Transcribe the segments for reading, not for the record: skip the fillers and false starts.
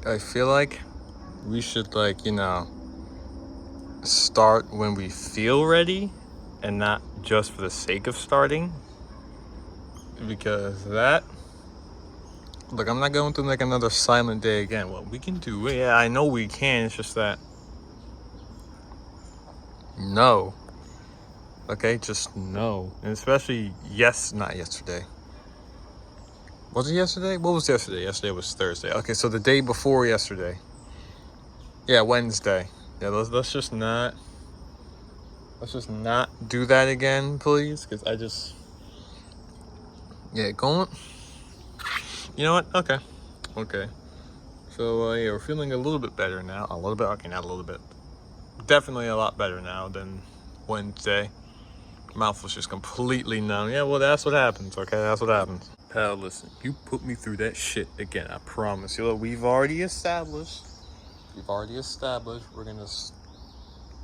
I feel like we should, like, start when we feel ready and not just for the sake of starting. Because look, I'm not going through like another silent day again. Well, we can do it. Yeah, I know we can. It's just that, no. Okay, just no. And especially, not yesterday. Was it yesterday? What was yesterday? Yesterday was Thursday. Okay, so the day before yesterday. Yeah, Wednesday. Yeah, let's just not do that again, please. Because going. You know what? Okay. So, yeah, we're feeling a little bit better now. A little bit. Okay, not a little bit. Definitely a lot better now than Wednesday. Mouth was just completely numb. Yeah, well, that's what happens, okay? That's what happens. Pal, listen, you put me through that shit again, I promise. We've already established we're gonna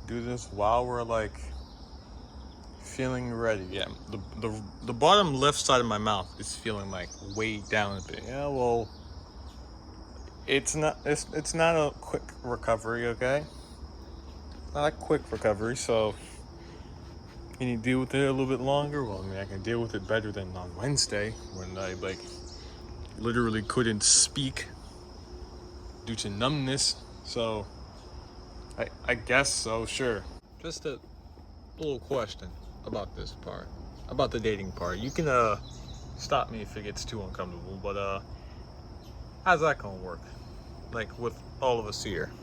do this while we're, like, feeling ready. Yeah, the bottom left side of my mouth is feeling, like, way down a bit. Yeah, well, it's not a quick recovery, okay? Not a quick recovery, so can you deal with it a little bit longer? Well, I mean, I can deal with it better than on Wednesday when I, like, literally couldn't speak due to numbness. So, I guess so, sure. Just a little question about this part, about the dating part. You can, stop me if it gets too uncomfortable, but, how's that gonna work? Like, with all of us here?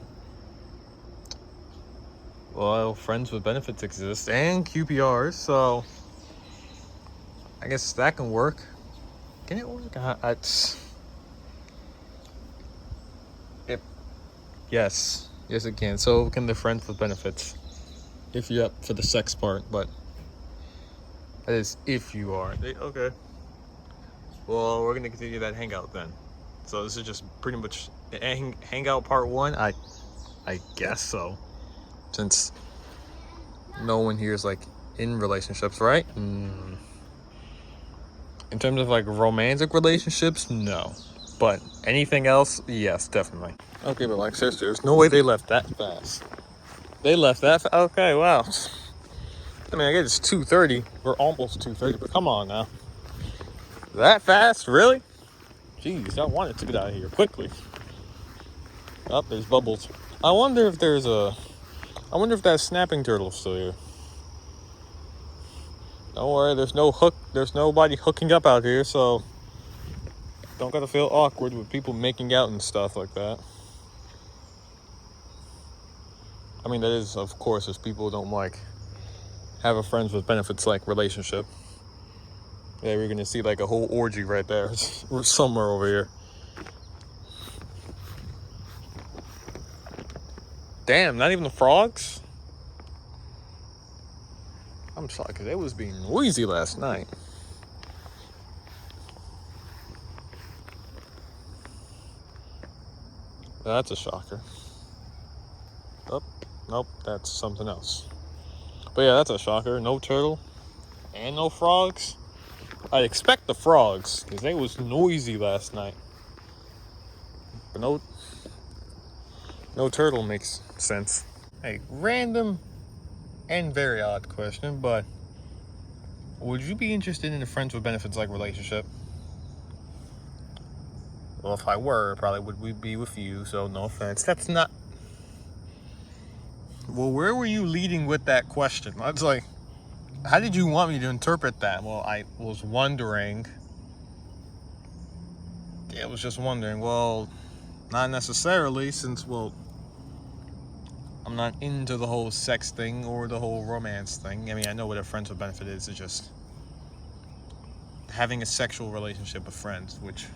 Well, friends with benefits exist and QPRs, so I guess that can work. Can it work? Yes, it can. So can the friends with benefits, if you're up for the sex part. But that is if you are. Okay. Well, we're gonna continue that hangout then. So this is just pretty much hangout part 1. I guess so. Since no one here is, like, in relationships, right? In terms of, like, romantic relationships, no. But anything else, yes, definitely. Okay, but, like, seriously, there's no way they left that fast. Okay, wow. I mean, I guess it's 2:30. We're almost 2:30, but come on now. That fast? Really? Jeez, I wanted to get out of here quickly. Oh, there's bubbles. I wonder if that snapping turtle's still here. Don't worry, there's nobody hooking up out here, so don't gotta feel awkward with people making out and stuff like that. I mean, that is, of course, if people don't, like, have a friends with benefits, like, relationship. Yeah, we're gonna see, like, a whole orgy right there. We're somewhere over here. Damn, not even the frogs? I'm shocked, because it was being noisy last night. That's a shocker. Oh, nope, that's something else. But yeah, that's a shocker. No turtle and no frogs. I'd expect the frogs, because they was noisy last night. But no turtle makes sense. Hey, random and very odd question, but would you be interested in a friends with benefits, like, relationship? Well, if I were, probably would be with you, so no offense. That's not... Well, where were you leading with that question? I was like, how did you want me to interpret that? Well, I was wondering. Yeah, I was just wondering. Well, not necessarily, since, well, I'm not into the whole sex thing or the whole romance thing. I mean, I know what a friends with benefit is. It's just having a sexual relationship with friends, which...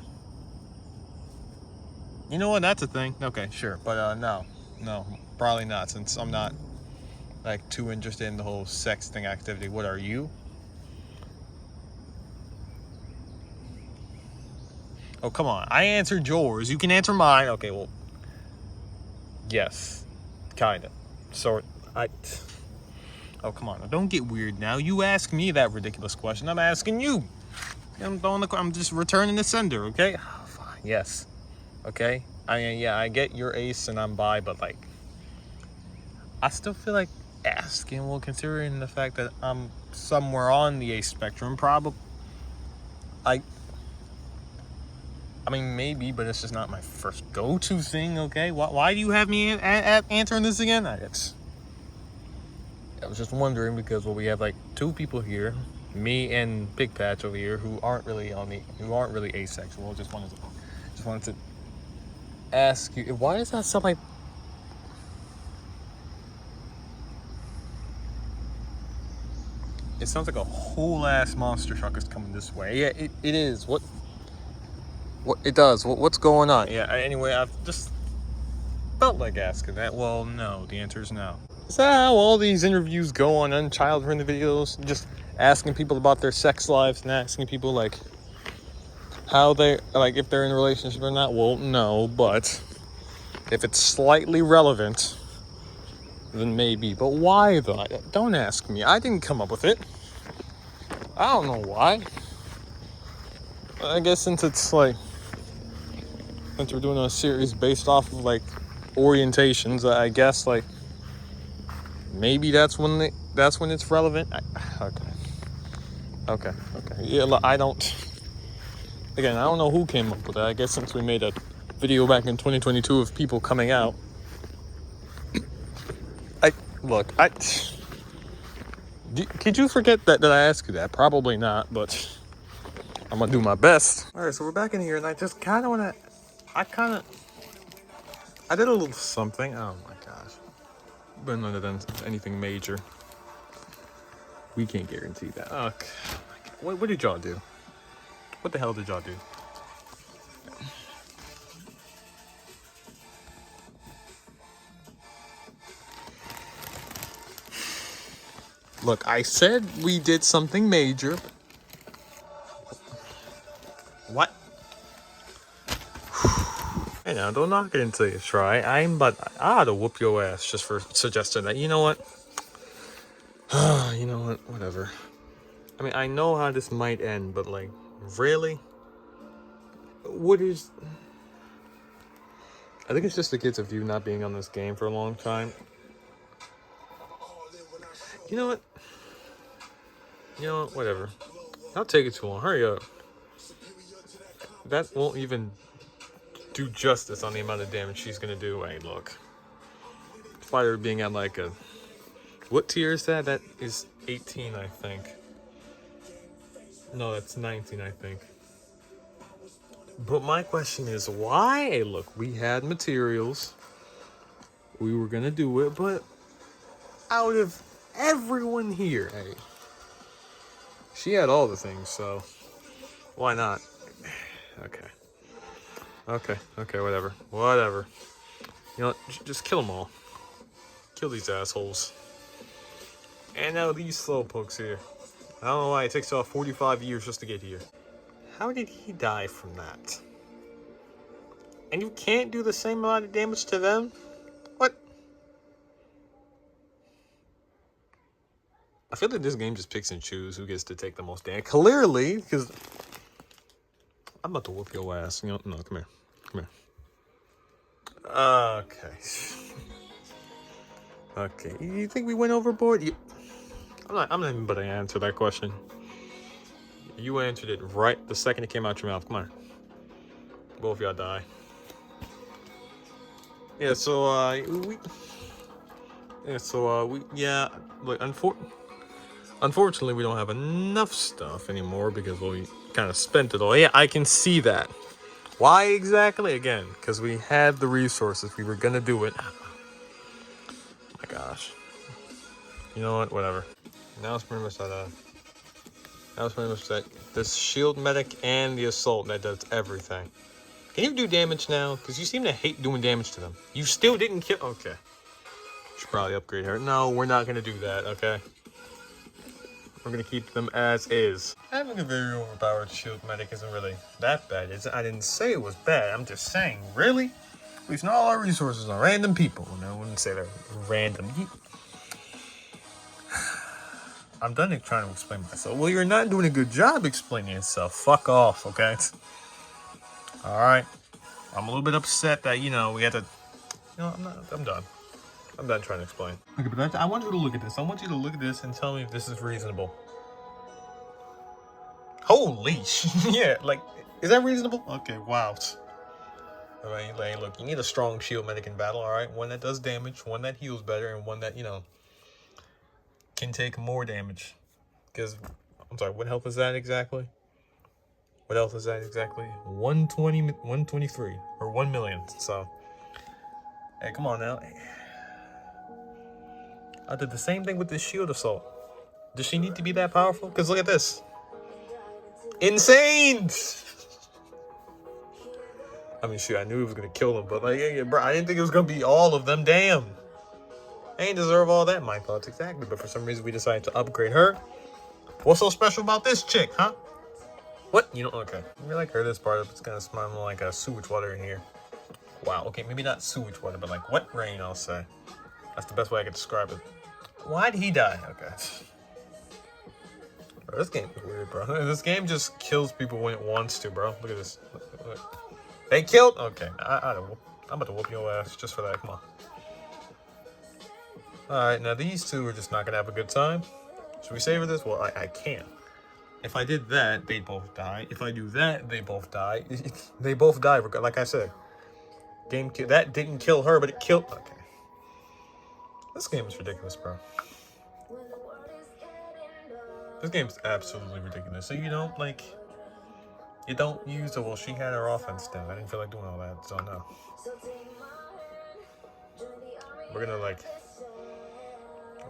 You know what? That's a thing. Okay, sure. But, no, probably not, since I'm not, like, too interested in the whole sex thing activity. What are you? Oh, come on. I answered yours. You can answer mine. Okay, well, yes, kind of. Oh, come on. Don't get weird now. You ask me that ridiculous question. I'm asking you. I'm just returning the sender, okay? Oh, fine. Yes. Okay? I mean, yeah, I get you're ace and I'm bi, but like, I still feel like asking, well, considering the fact that I'm somewhere on the ace spectrum, probably, I mean, maybe, but it's just not my first go-to thing, okay? Why do you have me answering this again? I was just wondering because, well, we have like two people here, me and Big Patch over here, who aren't really asexual. Just wanted to ask you, why does that sound like? It sounds like a whole ass monster truck is coming this way. Yeah, it is. What it does? What's going on? Yeah. Anyway, I've just felt like asking that. Well, no. The answer is no. Is that how all these interviews go on unchild-friendly videos? Just asking people about their sex lives and asking people like how they like if they're in a relationship or not. Well, no, but if it's slightly relevant, then maybe. But why though? Don't ask me. I didn't come up with it. I don't know why. I guess since we're doing a series based off of like orientations, I guess like maybe that's when it's relevant. Okay. Yeah, look, I don't know who came up with that. I guess since we made a video back in 2022 of people coming out. Could you forget that I asked you that? Probably not, but I'm gonna do my best. All right, so we're back in here, and I just kind of want to. I did a little something. Oh my gosh, but none of them anything major. We can't guarantee that. Okay. What did y'all do? What the hell did y'all do? Look, I said we did something major. What? Hey now, don't knock it until you try. I ought to whoop your ass just for suggesting that. You know what? You know what? Whatever. I mean, I know how this might end, but like, really? What is... I think it's just the kids of you not being on this game for a long time. You know what? Whatever. Don't take it too long. Hurry up. That won't even do justice on the amount of damage she's gonna do. Hey, look. Fire being at like a... What tier is that? That is 18, I think. No, that's 19, I think. But my question is, why? Hey, look, we had materials. We were gonna do it, but out of everyone here, hey, she had all the things, so why not? Okay, whatever. You know what? Just kill them all. Kill these assholes. And now these slowpokes here. I don't know why it takes y'all 45 years just to get here. How did he die from that? And you can't do the same amount of damage to them? What? I feel like this game just picks and chooses who gets to take the most damage. Clearly, because I'm about to whoop your ass. You know, no, come here. Okay. Okay. You think we went overboard? I'm not even about to answer that question. You answered it right the second it came out your mouth. Come on. Both of y'all die. Yeah, look, unfortunately, we don't have enough stuff anymore because we kind of spent it all. Yeah, I can see that. Why exactly? Again, because we had the resources. We were gonna do it. Oh my gosh. You know what? Whatever. Now it's pretty much that. This shield medic and the assault that does everything. Can you do damage now? Because you seem to hate doing damage to them. You still didn't kill... Okay. Should probably upgrade her. No, we're not going to do that, okay? We're going to keep them as is. Having a very overpowered shield medic isn't really that bad. I didn't say it was bad. I'm just saying, really? Wasting all our resources on random people. No, I wouldn't say they're random. I'm done trying to explain myself. Well, you're not doing a good job explaining yourself. Fuck off, okay? Alright. I'm a little bit upset that, you know, we had to... You know, I'm done. I'm done trying to explain. Okay, but I want you to look at this. I want you to look at this and tell me if this is reasonable. Holy shit. Yeah, like, is that reasonable? Okay, wow. Alright, like, look, you need a strong shield medic in battle, alright? One that does damage, one that heals better, and one that, you know, can take more damage. Because, I'm sorry, what health is that exactly? What health is that exactly? 120, 123, or 1 million, so. Hey, come on now. I did the same thing with this shield assault. Does she need to be that powerful? Because look at this. Insane! I mean, shoot, I knew he was going to kill him, but like, yeah, bro, I didn't think it was going to be all of them. Damn. I ain't deserve all that, my thoughts exactly, but for some reason we decided to upgrade her. What's so special about this chick, huh? What? You know, okay. I like her this part, it's kind of smelling like a sewage water in here. Wow, okay, maybe not sewage water, but like wet rain, I'll say. That's the best way I could describe it. Why'd he die? Okay. Bro, this game is weird, bro. This game just kills people when it wants to, bro. Look at this. Look. They killed? Okay, I'm about to whoop your ass just for that. Come on. Alright, now these two are just not gonna have a good time. Should we savor this? Well, I can. If I did that, they'd both die. If I do that, they both die. They both die, like I said. That didn't kill her, but it killed... Okay. This game is ridiculous, bro. This game is absolutely ridiculous. So you don't, like... You don't use the... Well, she had her offense down. I didn't feel like doing all that, so no. We're gonna, like...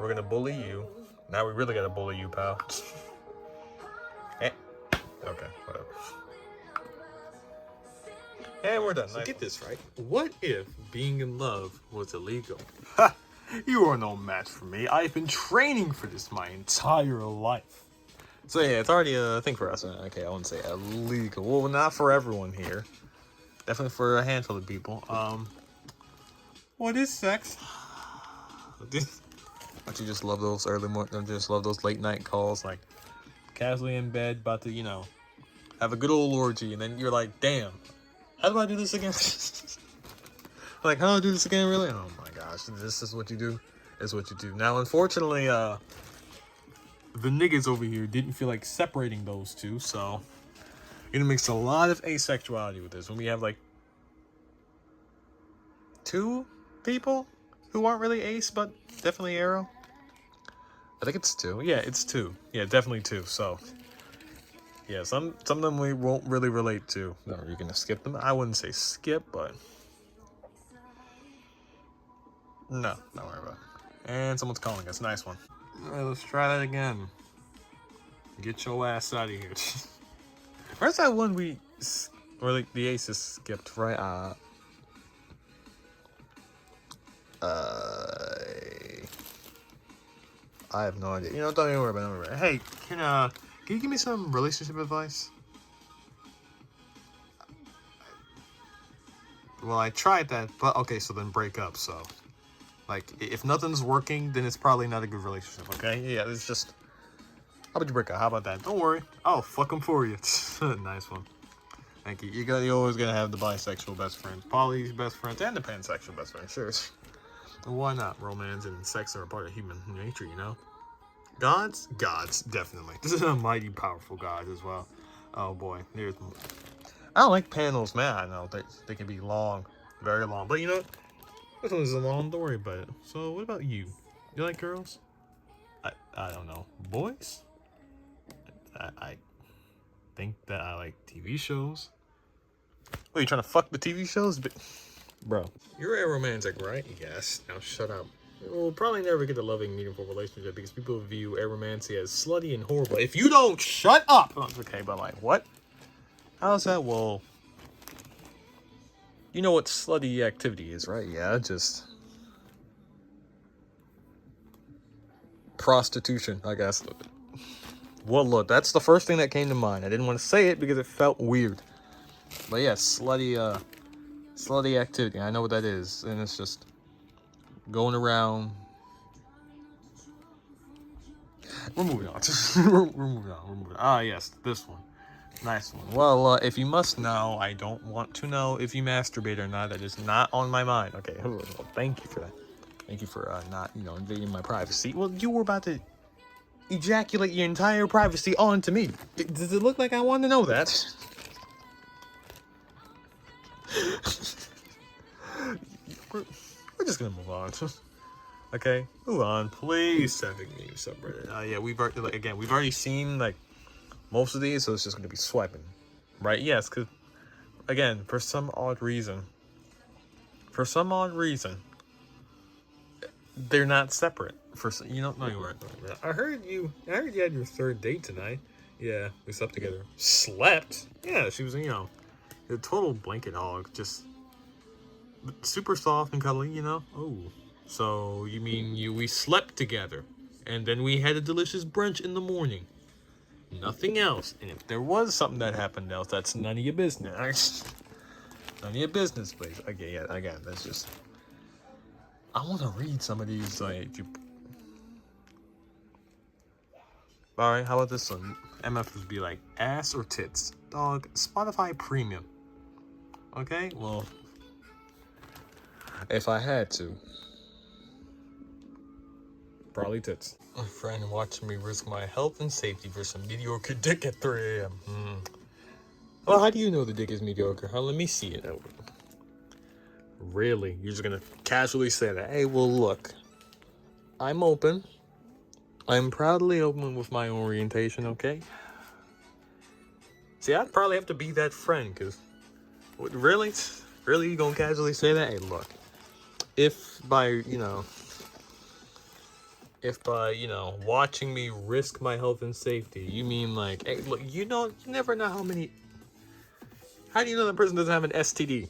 We're gonna bully you. Now we really gotta bully you, pal. Eh. Okay, whatever. And we're done. So get this right. What if being in love was illegal? Ha! You are no match for me. I've been training for this my entire life. So yeah, it's already a thing for us. Okay, I wouldn't say illegal. Well, not for everyone here. Definitely for a handful of people. What is sex? Don't you just love those early morning? Don't you just love those late night calls, like casually in bed, about to, you know, have a good old orgy, and then you're like, damn, how do I do this again? Like, how do I do this again, really? Oh my gosh, this is what you do. Is what you do. Now, unfortunately, the niggas over here didn't feel like separating those two, so it makes a lot of asexuality with this. When we have like 2 people who aren't really ace, but definitely arrow. I think it's 2. Yeah, it's 2. Yeah, definitely 2. So, yeah, some of them we won't really relate to. No, are you gonna skip them? I wouldn't say skip, but no, don't worry about it. And someone's calling us. Nice one. All right, let's try that again. Get your ass out of here. Where's that one or like the aces skipped, right? I have no idea. You know, don't even worry about it. Hey, can you give me some relationship advice? Well, I tried that, but okay, so then break up, so. Like, if nothing's working, then it's probably not a good relationship, okay? Yeah, it's just... How about you break up? How about that? Don't worry. I'll fuck them for you. Nice one. Thank you. You're always gonna have the bisexual best friends, poly's best friends, and the pansexual best friends, sure. Why not? Romance and sex are a part of human nature, you know? Gods? Gods, definitely. This is a mighty powerful god as well. Oh boy, there's... I don't like panels, man. I know, they can be long, very long. But you know, this one is long, don't worry about it. So, what about you? You like girls? I don't know. Boys? I think that I like TV shows. What, you trying to fuck the TV shows? Bro, you're a romantic, right? Yes. Now shut up. We'll probably never get a loving, meaningful relationship because people view aromancy as slutty and horrible. If you don't shut up! Oh, okay, but like, what? How's that? Well, you know what slutty activity is, right? Yeah, just... prostitution, I guess. Well, look, that's the first thing that came to mind. I didn't want to say it because it felt weird. But yeah, slutty activity. I know what that is. And it's just going around. We're moving on. We're moving on. Ah, yes, this one. Nice one. Well, if you must know, I don't want to know if you masturbate or not. That is not on my mind. Okay, well, thank you for that. Thank you for not, invading my privacy. Well, you were about to ejaculate your entire privacy onto me. Does it look like I want to know that? We're just gonna move on. Okay, move on, please. Traffic meme subreddit. Yeah, we've already seen like most of these, so it's just gonna be swiping, right? Yes, because again, for some odd reason, they're not separate. No, you weren't. I heard you had your third date tonight. Yeah, we slept together. Slept? Yeah, she was, a total blanket hog, just super soft and cuddly, Oh, so you mean we slept together, and then we had a delicious brunch in the morning. Nothing else. And if there was something that happened else, that's none of your business. None of your business, please. Okay, yeah, again, that's just... I want to read some of these, Alright, how about this one? MF would be like, ass or tits? Dog, Spotify Premium. Okay, well... If I had to... Probably tits. A friend watching me risk my health and safety for some mediocre dick at 3 a.m. Well, how do you know the dick is mediocre? Huh? Let me see it. Really? You're just gonna casually say that? Hey, well, look. I'm open. I'm proudly open with my orientation, okay? See, I'd probably have to be that friend, because... Really? Really? You gonna casually say that? Hey, look. If by watching me risk my health and safety, you mean like, hey, look, you never know how do you know that person doesn't have an STD?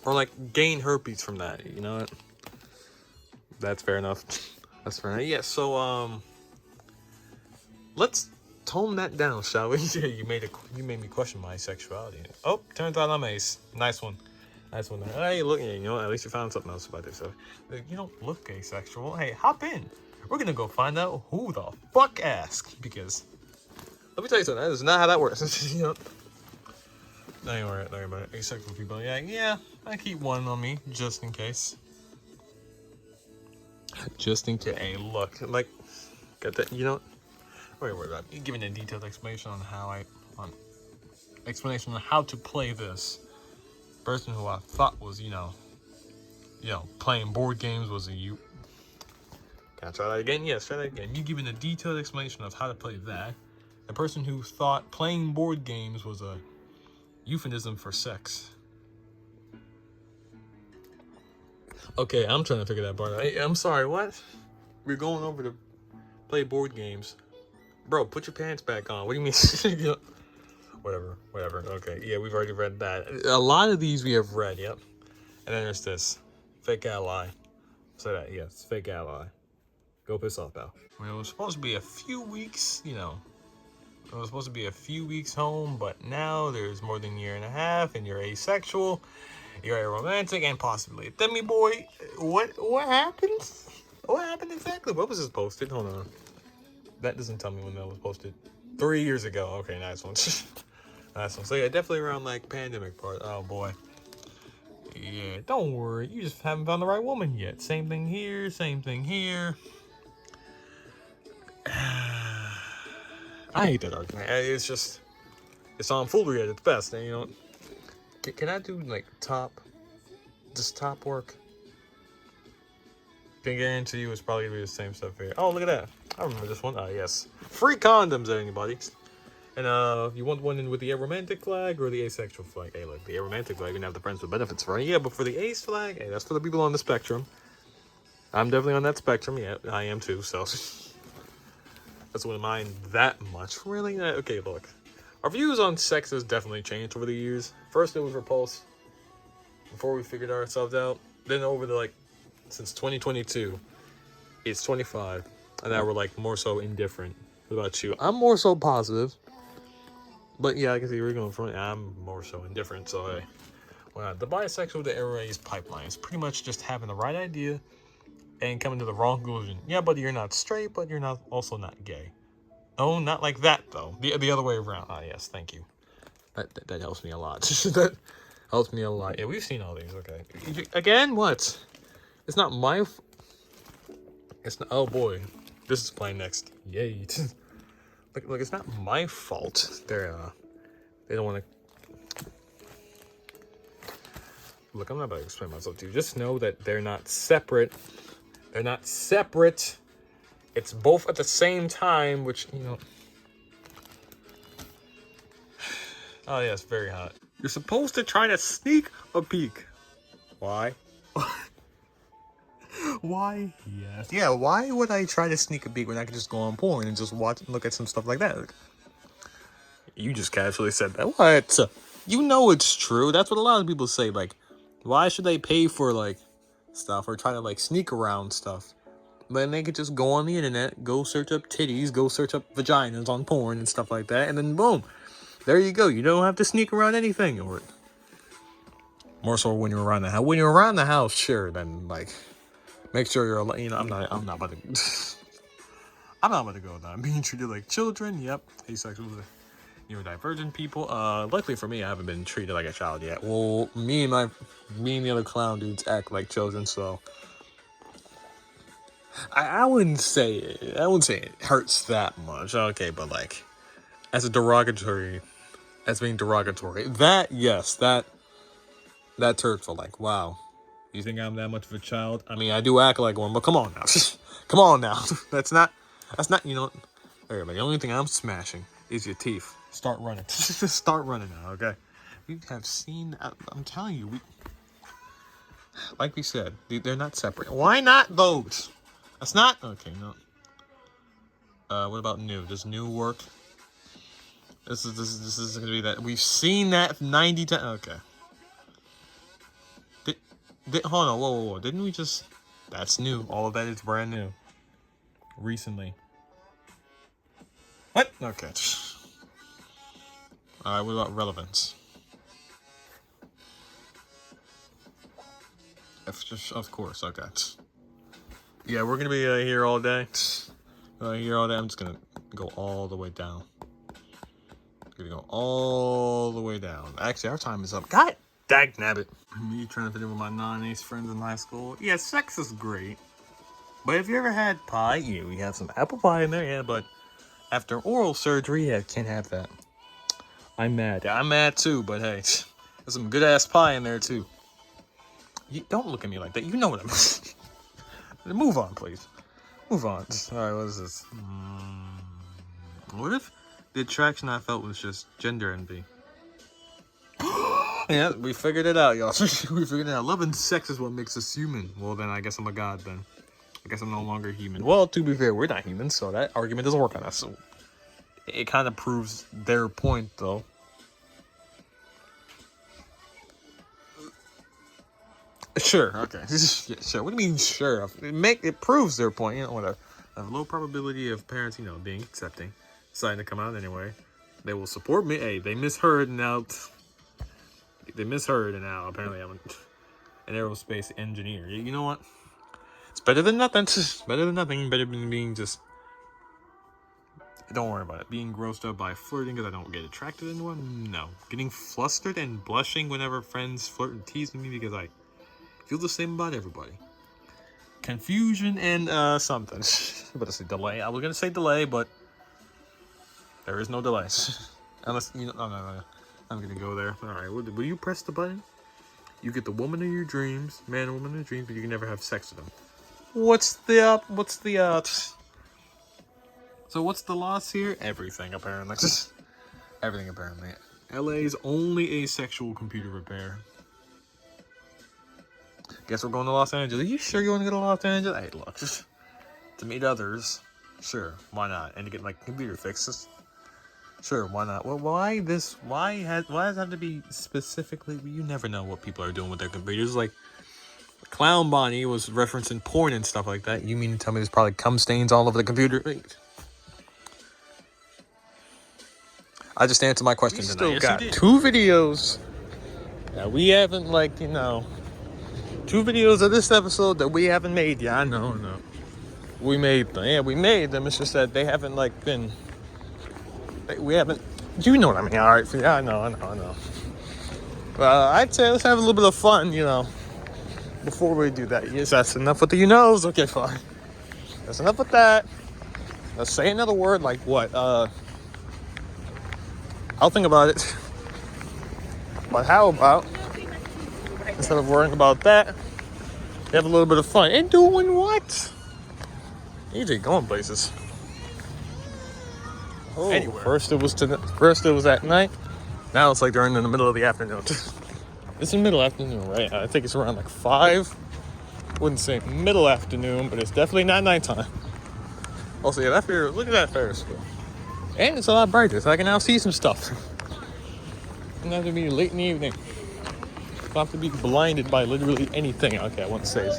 Or like gain herpes from that, you know what? That's fair enough. That's fair enough. Yeah, so, let's tone that down, shall we? You made me question my sexuality. Oh, turns out I'm ace. Nice one. Nice one. Hey, look, at least you found something else about this. So, you don't look asexual. Hey, hop in. We're gonna go find out who the fuck asked, because let me tell you something. That is not how that works. Don't worry about it. Asexual people. Yeah. I keep one on me just in case. Just in case. Hey, look, like, got that? Wait about it. Giving a detailed explanation on how to play this. Person who I thought was, playing board games was a you. Can I try that again? Yes, try that again. You giving a detailed explanation of how to play that. The person who thought playing board games was a euphemism for sex. Okay, I'm trying to figure that part out. Hey, I'm sorry, what? We're going over to play board games. Bro, put your pants back on. What do you mean? Whatever. Okay, yeah, we've already read that. A lot of these we have read, yep. And then there's this. Fake ally. Say that, yes, fake ally. Go piss off, pal. Well, it was supposed to be a few weeks, It was supposed to be a few weeks home, but now there's more than a year and a half, and you're asexual, you're aromantic, and possibly a demi-boy. What happened? What happened exactly? What was this posted? Hold on. That doesn't tell me when that was posted. 3 years ago. Okay, nice one. Nice one. So yeah, definitely around like pandemic part. Oh boy. Yeah, don't worry. You just haven't found the right woman yet. Same thing here. I hate that argument. It's tomfoolery at its best. And, can I do like top work? Can guarantee you it's probably gonna be the same stuff here. Oh, look at that. I remember this one. Yes. Free condoms, anybody. And you want one in with the aromantic flag or the asexual flag? Hey, look, the aromantic flag, you can have the friends with benefits, right? Yeah, but for the ace flag, hey, that's for the people on the spectrum. I'm definitely on that spectrum. Yeah, I am too, so that's wouldn't mind that much. Really? Okay, look. Our views on sex has definitely changed over the years. First it was repulse, before we figured ourselves out. Then since 2022, it's 25, and now we're more so indifferent. What about you? I'm more so positive. But yeah, I can see where you're going from. I'm more so indifferent, so hey. Well, the bisexual to aroase pipeline is pretty much just having the right idea and coming to the wrong conclusion. Yeah, buddy, you're not straight, but you're also not gay. Oh, not like that, though. The other way around. Ah, yes, thank you. That helps me a lot. That helps me a lot. Yeah, we've seen all these. Okay. Again, what? It's not my... It's not... Oh, boy. This is playing next. Yay. Look, it's not my fault. They don't want to... Look, I'm not about to explain myself to you. Just know that they're not separate. They're not separate. It's both at the same time, which, you know... Oh, yeah, it's very hot. You're supposed to try to sneak a peek. Why? Why? Yes. Yeah, why would I try to sneak a peek when I could just go on porn and just watch and look at some stuff like that? Like, you just casually said that. What? You know it's true. That's what a lot of people say. Like, why should they pay for, like, stuff or try to, like, sneak around stuff? Then they could just go on the internet, go search up titties, go search up vaginas on porn and stuff like that, and then boom. There you go. You don't have to sneak around anything. Or more so when you're around the house. When you're around the house, sure, then, like... Make sure you're, you know, I'm not about to, I'm not about to go down. Being treated like children, yep. Asexual, neurodivergent people. Luckily for me, I haven't been treated like a child yet. Well, me and the other clown dudes act like children, so. I wouldn't say it hurts that much. Okay, but like, as being derogatory, that hurtful. Like, wow. You think I'm that much of a child? I mean, I do act like one, but come on now. Come on now. That's not, you know. The only thing I'm smashing is your teeth. Start running. Start running now, okay? We have seen, I'm telling you, like we said, they're not separate. Why not those? That's not, okay, no. What about new? Does new work? This is going to be that. We've seen that 90 times. Okay. Hold on, whoa. Didn't we just... That's new. All of that is brand new. Recently. What? Okay. Alright, what about relevance? Of course, okay. Yeah, we're gonna be here all day. I'm just gonna go all the way down. Gonna go all the way down. Actually, our time is up. God dagnabbit. Me trying to fit in with my non-ace friends in high school. Yeah, sex is great. But if you ever had pie, yeah, we have some apple pie in there, yeah, but after oral surgery, yeah, can't have that. I'm mad. Yeah, I'm mad too, but hey, there's some good ass pie in there too. You don't look at me like that. You know what I'm. Move on, please. Move on. Alright, what is this? What if the attraction I felt was just gender envy? Yeah, we figured it out, y'all. We figured it out. Love and sex is what makes us human. Well, then I guess I'm a god then. I guess I'm no longer human. Well, to be fair, we're not humans, so that argument doesn't work on us. So it kind of proves their point, though. Sure, okay. Yeah, sure. What do you mean, sure? It proves their point. You know, what a low probability of parents, you know, being accepting, deciding to come out anyway. They will support me. Hey, they misheard and now. They misheard and now apparently I'm an aerospace engineer. You know what? It's better than nothing. Better than nothing. Better than being just. Don't worry about it. Being grossed out by flirting because I don't get attracted to anyone? No. Getting flustered and blushing whenever friends flirt and tease me because I feel the same about everybody. Confusion and something. But it's a delay. I was gonna say delay, but there is no delay. Unless you know. No. I'm gonna go there. All right. Will you press the button? You get the woman of your dreams, man or woman of your dreams, but you can never have sex with them. What's the So what's the loss here? Everything apparently. Everything apparently. LA's only asexual computer repair. Guess we're going to Los Angeles. Are you sure you want to go to Los Angeles? Hey, look, to meet others, sure, why not? And to get like computer fixes, sure, why not? Well, why this? Why does it have to be specifically? You never know what people are doing with their computers. Like Clown Bonnie was referencing porn and stuff like that. You mean to tell me there's probably cum stains all over the computer? I just answered my question tonight. We still got 2 videos that we haven't, like, you know, 2 videos of this episode that we haven't made yet. I know. We made them. Yeah, we made them. It's just that they haven't, like, been We haven't. You know what I mean? All right. Yeah, I know. I'd say let's have a little bit of fun, before we do that. Yes, that's enough with the Okay, fine. That's enough with that. Let's say another word like what? I'll think about it. But how about, instead of worrying about that, have a little bit of fun. And doing what? EJ going places. Oh, anywhere. First it was at night. Now it's like during in the middle of the afternoon. It's in the middle afternoon, right? I think it's around like 5. Wouldn't say middle afternoon, but it's definitely not nighttime. Also, yeah, look at that Ferris wheel. And it's a lot brighter, so I can now see some stuff. Doesn't have to be late in the evening. Don't have to be blinded by literally anything. Okay, I won't say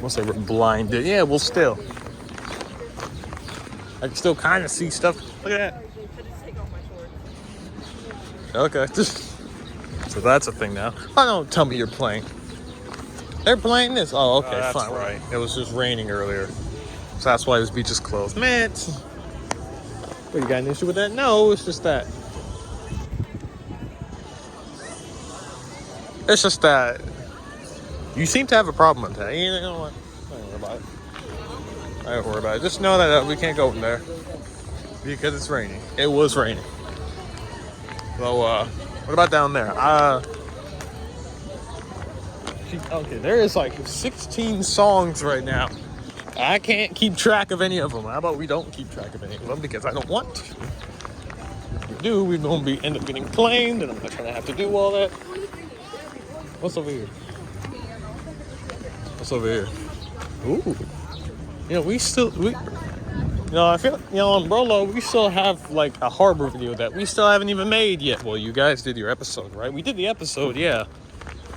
we're blinded. Yeah, well, still. I can still kind of see stuff. Look at that. Okay. So that's a thing now. Oh, don't tell me you're playing. They're playing this? Oh, okay, that's fine. Right. It was just raining earlier. So that's why this beach is closed. Man, what, you got an issue with that? No, it's just that. It's just that you seem to have a problem with that. You know what? I don't worry about it. Just know that we can't go in there because it's raining. It was raining. So, what about down there? Okay, there is like 16 songs right now. I can't keep track of any of them. How about we don't keep track of any of them because I don't want to. If we do, we're going to end up getting claimed, and I'm not trying to have to do all that. What's over here? What's over here? Ooh. I feel, on Brolo, we still have like a harbor video that we still haven't even made yet. Well, you guys did your episode, right? We did the episode, yeah.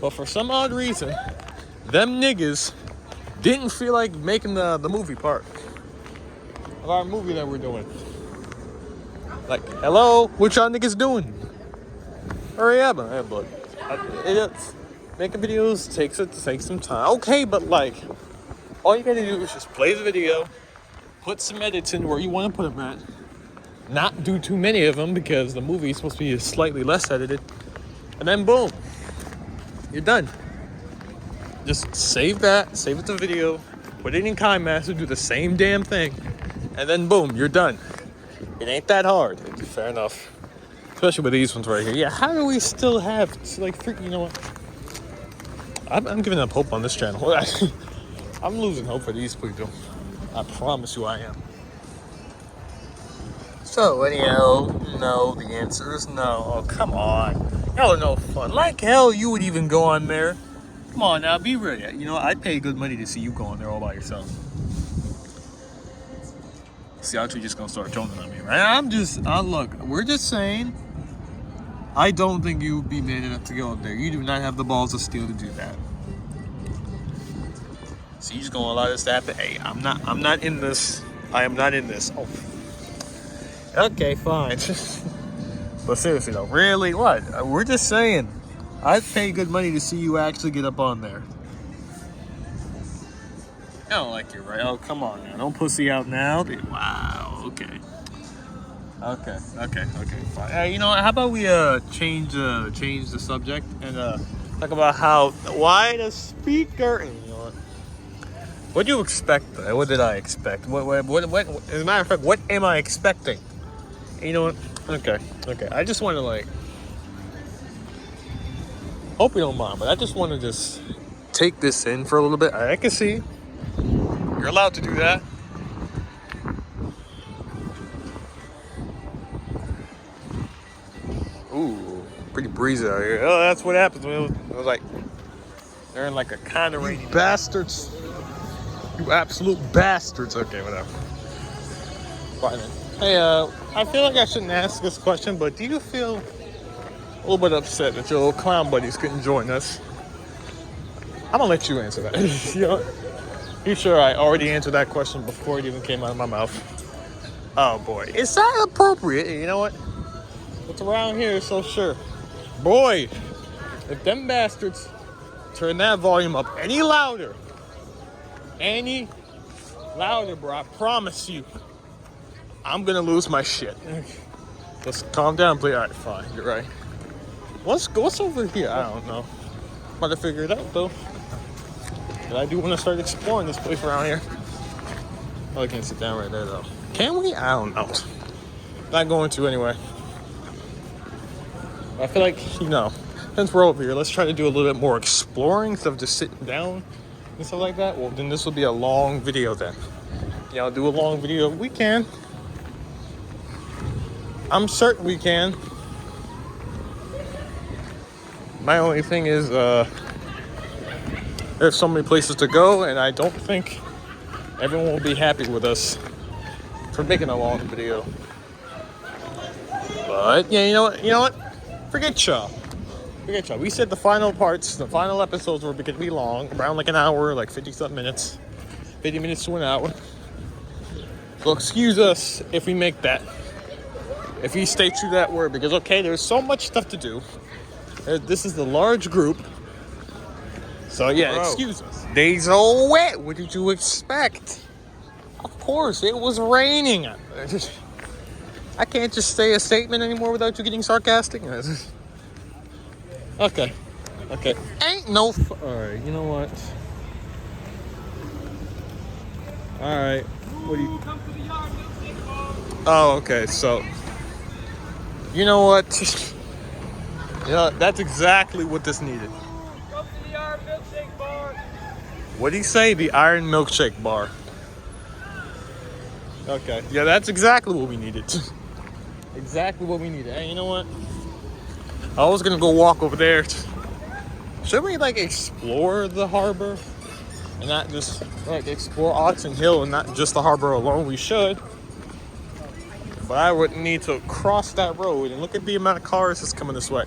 But for some odd reason, them niggas didn't feel like making the movie part of our movie that we're doing. Like, hello? What y'all niggas doing? Hurry up. Yeah, but making videos takes some time. Okay, but like, all you gotta do is just play the video, put some edits in where you want to put them at, not do too many of them because the movie is supposed to be slightly less edited, and then boom, you're done. Just save it to video, put it in KineMaster, do the same damn thing, and then boom, you're done. It ain't that hard. Fair enough. Especially with these ones right here. Yeah, how do we still have, you know what? I'm giving up hope on this channel. I'm losing hope for these people. I promise you I am. So anyhow, no, the answer is no. Oh, come on. Y'all are no fun. Like hell you would even go on there. Come on now, be ready. You know, I'd pay good money to see you go on there all by yourself. See, I'm actually just gonna start joning on me, right? Look, we're just saying, I don't think you would be man enough to go up there. You do not have the balls of steel to do that. So you just gonna allow this to happen? Hey, I'm not in this. I am not in this. Oh. Okay, fine. But seriously though, really, what? We're just saying, I'd pay good money to see you actually get up on there. I don't like you, right? Oh, come on now. Don't pussy out now. Wow, okay. Okay, fine. Hey, you know what? How about we change the subject and talk about why the speaker. What do you expect? What did I expect? What? As a matter of fact, what am I expecting? You know what? Okay. I just want to hope you don't mind, but I just want to just take this in for a little bit. I can see you're allowed to do that. Ooh, pretty breezy out here. Oh, that's what happens when it was like they're in like a kind of rainy. Bastards. You absolute bastards. Okay, whatever. Fine then. Hey, I feel like I shouldn't ask this question, but do you feel a little bit upset that your little clown buddies couldn't join us? I'm gonna let you answer that. You sure I already answered that question before it even came out of my mouth? Oh boy, is that appropriate? You know what? What's around here is so sure. Boy, if them bastards turn that volume up any louder, bro, I promise you, I'm gonna lose my shit. Let's calm down, please. All right, fine. You're right. What's over here? I don't know. About to figure it out though. But I do want to start exploring this place around here. Oh, I can't sit down right there though. Can we? I don't know. Not going to anyway. I feel like, since we're over here, let's try to do a little bit more exploring instead of just sitting down and stuff like that. Well, then this will be a long video then. Yeah, I'll do a long video. We can. I'm certain we can. My only thing is, there's so many places to go, and I don't think everyone will be happy with us for making a long video. But yeah, you know what? Forget y'all. We said the final episodes were going to be long, around like an hour, like 50-something minutes, 50 minutes to an hour. So excuse us if we make that, if we stay true to that word, because okay, there's so much stuff to do. This is the large group. So yeah, excuse us. Days are wet. What did you expect? Of course, it was raining. I can't just say a statement anymore without you getting sarcastic. Okay. Ain't no. Alright, you know what? Alright. What do you. Oh, okay, so. You know what? That's exactly what this needed. Come to the Iron Milkshake Bar. What did he say? The Iron Milkshake Bar. Okay. Yeah, that's exactly what we needed. Exactly what we needed. Hey, you know what? I was gonna go walk over there. Should we explore the harbor and not just explore Oxon Hill and not just the harbor alone? We should. But I would need to cross that road and look at the amount of cars that's coming this way.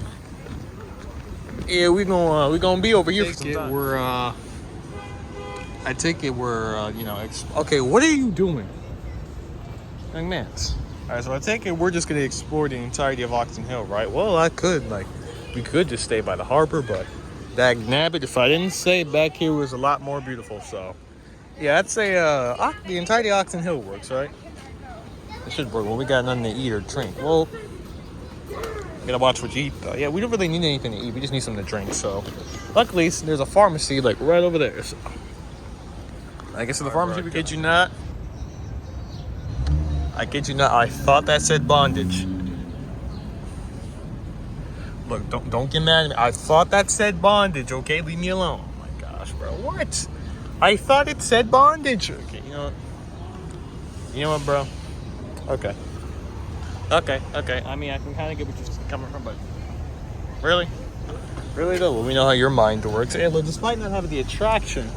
Yeah, we're gonna be over here for some time. I take it we're okay, what are you doing? Young man. Alright, so I take it we're just gonna explore the entirety of Oxon Hill, right? Well, we could just stay by the harbor, but dag nabbit, if I didn't say back here was a lot more beautiful, so yeah, I'd say the entirety of Oxon Hill works, right? It should work. Well, we got nothing to eat or drink. Well, gotta watch what you eat though. Yeah, we don't really need anything to eat. We just need something to drink. So, luckily, there's a pharmacy right over there. So, I guess in the pharmacy, we kid you not. I kid you not. I thought that said bondage. Look, don't get mad at me. I thought that said bondage. Okay, leave me alone. Oh my gosh, bro. What? I thought it said bondage. Okay, you know what? You know what, bro? Okay. I mean, I can kind of get what you're coming from, but really though, well, we know how your mind works. And look, despite not having the attraction,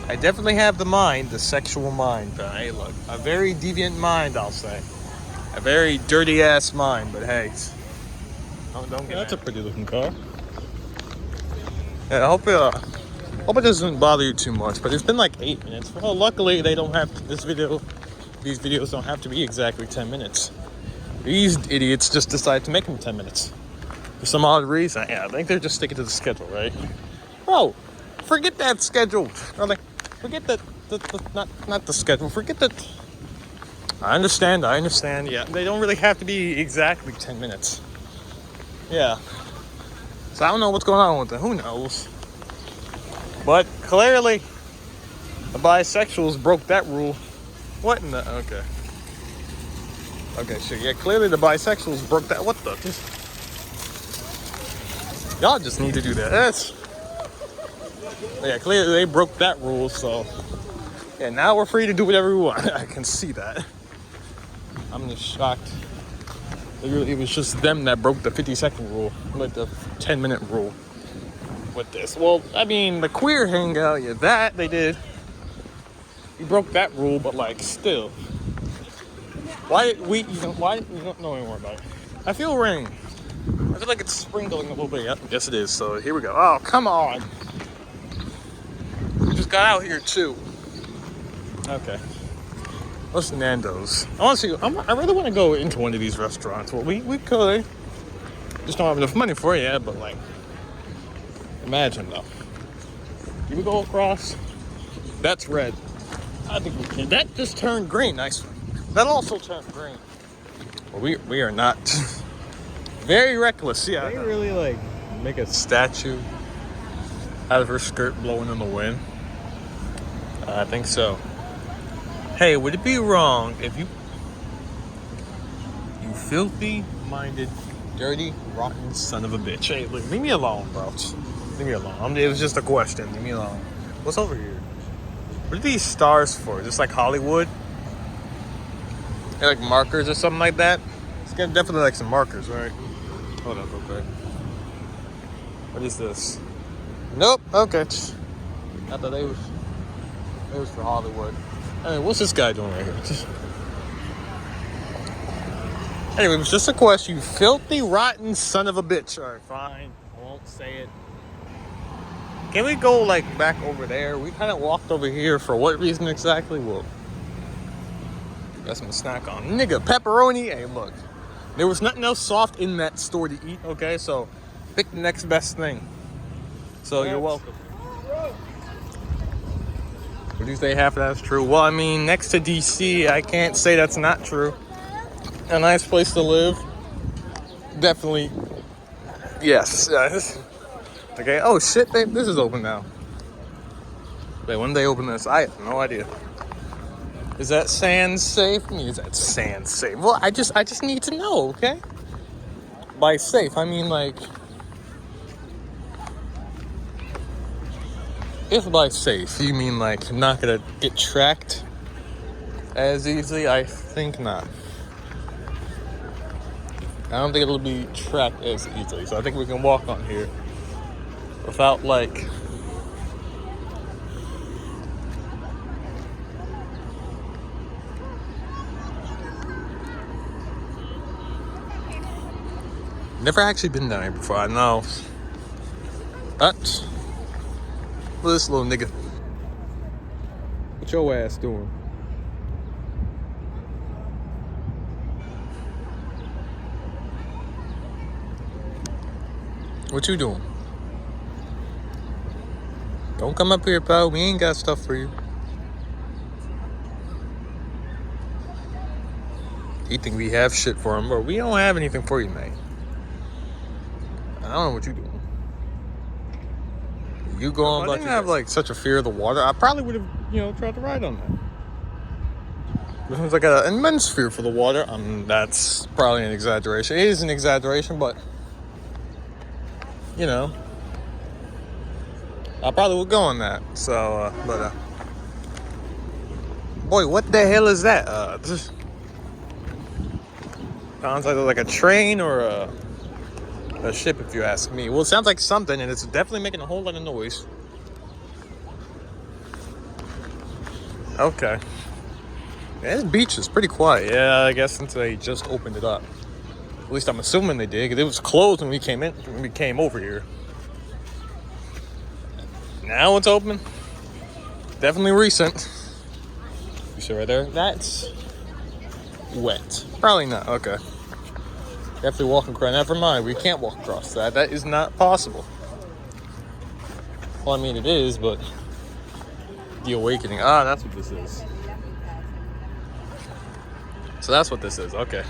I definitely have the mind, the sexual mind. Hey, look, a very deviant mind, I'll say, a very dirty ass mind. But hey, don't get. That's a pretty looking car. Yeah, I hope it doesn't bother you too much. But it's been like 8 minutes. Well, luckily they don't have this video. These videos don't have to be exactly 10 minutes. These idiots just decide to make them 10 minutes. For some odd reason. Yeah, I think they're just sticking to the schedule, right? Bro, forget that schedule. Or forget that, not the schedule. Forget that. I understand. Yeah, they don't really have to be exactly 10 minutes. Yeah. So I don't know what's going on with them. Who knows? But clearly, the bisexuals broke that rule. What in the... Okay, sure. Yeah, clearly the bisexuals broke that... What the... Y'all just need to do that. Yeah, clearly they broke that rule, so... Yeah, now we're free to do whatever we want. I can see that. I'm just shocked. It was just them that broke the 50-second rule. Like the 10-minute rule. With this. Well, I mean, the queer hangout, yeah, that they did. We broke that rule, but still. Why don't know anymore about it. I feel rain. I feel like it's sprinkling a little bit. Yep, yes it is. So here we go. Oh, come on. We just got out here too. Okay. What's Nando's? Honestly, I really want to go into one of these restaurants. Well, we could. Just don't have enough money for it yet, but imagine though. Can we go across? That's red. I think we can. That just turned green. Nice. That also turned green. Well, we are not very reckless. Yeah, They really like make a statue out of her skirt blowing in the wind. I think so. Hey, would it be wrong if you filthy-minded, dirty, rotten son of a bitch? Hey, look, leave me alone, bro. Leave me alone. It was just a question. Leave me alone. What's over here? What are these stars for? Just like Hollywood? They're like markers or something like that? It's definitely like some markers, right? Hold up, okay. What is this? Nope. Okay. I thought it was for Hollywood. Hey, what's this guy doing right here? Anyway, it was just a question. You filthy, rotten son of a bitch. All right, fine. I won't say it. Can we go like back over there? We kind of walked over here for what reason exactly? Well, got some snack on. Nigga, pepperoni. Hey, look. There was nothing else soft in that store to eat, okay? So pick the next best thing. So you're welcome. Would you say half of that's true? Well, I mean, next to DC, I can't say that's not true. A nice place to live. Definitely. Yes. Okay. Oh, shit, babe. This is open now. Wait, when they open this? I have no idea. Is that sand safe? I mean, is that sand safe? Well, I just need to know, okay? By safe, I mean, like... If by safe, you mean like not gonna get tracked as easily, I think not. I don't think it'll be tracked as easily, so I think we can walk on here without like never actually been down here before, I know. But look at this little nigga. What your ass doing? What you doing? Don't come up here, pal. We ain't got stuff for you. You think we have shit for him, but we don't have anything for you, mate. I don't know what you doing. You go on, but I didn't have like such a fear of the water. I probably would have, tried to ride on that. This one's like an immense fear for the water. That's probably an exaggeration. It is an exaggeration, but I probably would go on that. So, boy, what the hell is that? Sounds like a train or a ship, if you ask me. Well, it sounds like something, and it's definitely making a whole lot of noise. Okay. Yeah, this beach is pretty quiet. Yeah, I guess since they just opened it up. At least I'm assuming they did, because it was closed when we came over here. Now it's open. Definitely recent. You see right there? That's wet. Probably not. Okay. Definitely walking across. Never mind. We can't walk across that. That is not possible. Well, I mean, it is, but the awakening. Ah, that's what this is. So that's what this is. Okay.